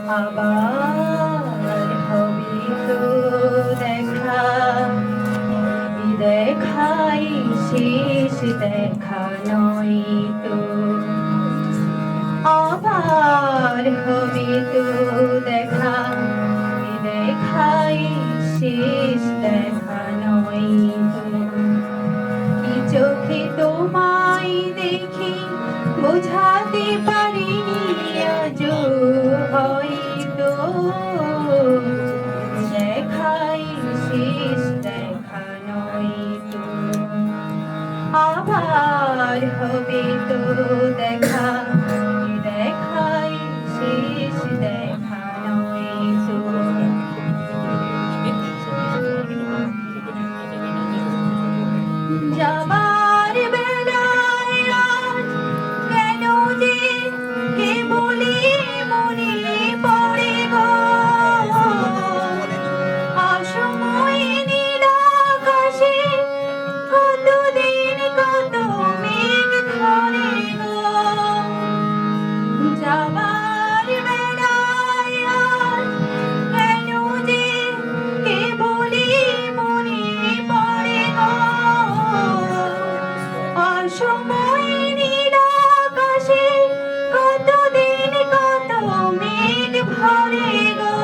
আবার হবে তো দেখা, দেখাই শেষ দেখা নয় তো। আবার হবে তো দেখা, দেখাই শেষ দেখা নয় তো। কি চোখে তোমায় দেখি বোঝাতে পারিনি আজও হয়তো, দেখাই শেষ দেখা নয় তো। আবার হবে তো দেখা, দেখাই শেষ দেখা নয় তো। যাবার বেলায় আজ কেন যে কেবলই মনে পড়ে গো, অসময় নীল আকাশে কতদিন কত মেঘ ধরে গো। যাবার বেলায় আজ কেন যে কেবলই মনে পড়ে গো, অসময় নীল আকাশে কতদিন কত মেঘ ভরে গো।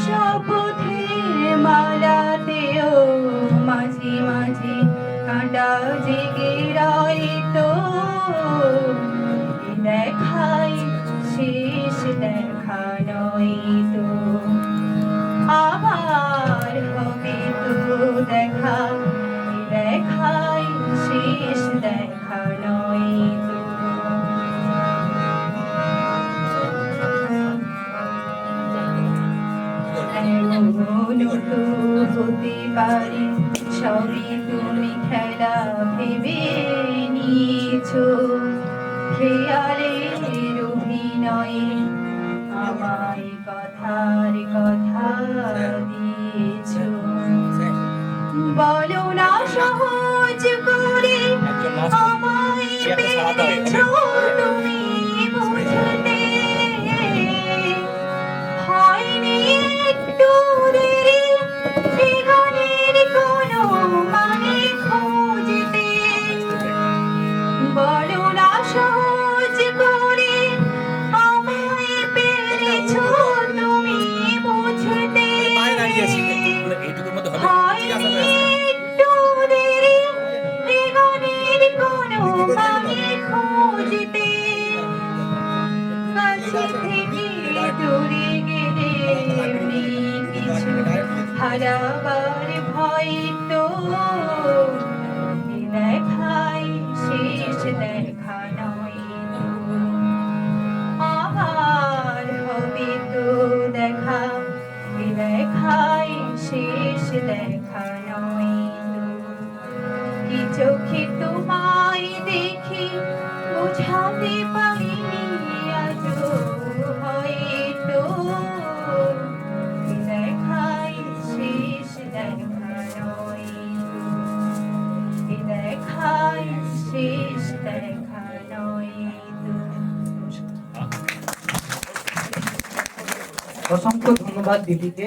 শপথের মালাতেও মাঝে মাঝে কাঁটা জেগে রয় তো, দেখাই শেষ দেখা নয় তো। আবার হবে তো দেখা, দেখাই শেষ দেখা নয় তো। এমন তো হতে পারে সবই তুমি খেলা ভেবে নিয়েছো, খেয়ালের অভিনয়ে আমায় কথার কথা দিয়েছো। বলো না সহজ করে আমায় পেয়েছো তুমি বুঝতে, হয়নি একটু দেরি এ গানের কোনো মানে খুঁজতে। বলো না সহজ করে আমায় পেরেছো তুমি বুঝতে, হয়নি একটু দেরি এ গানের কোনো মানে খুঁজতে। কাছে থেকে দূরে গেলে এমনি কিছু হারাবার ভয় তো, দেখাই শেষ দেখা নয় তো। আবার হবে তো দেখা, দেখাই শেষ দেখা নয় তো। কি চোখে তোমায় দেখি বোঝাতে পারিনি আজও হয়তো, দেখাই শেষ দেখা নয় তো। দেখাই শেষ দেখা নয় তো। অসংখ্য ধন্যবাদ দিদিকে।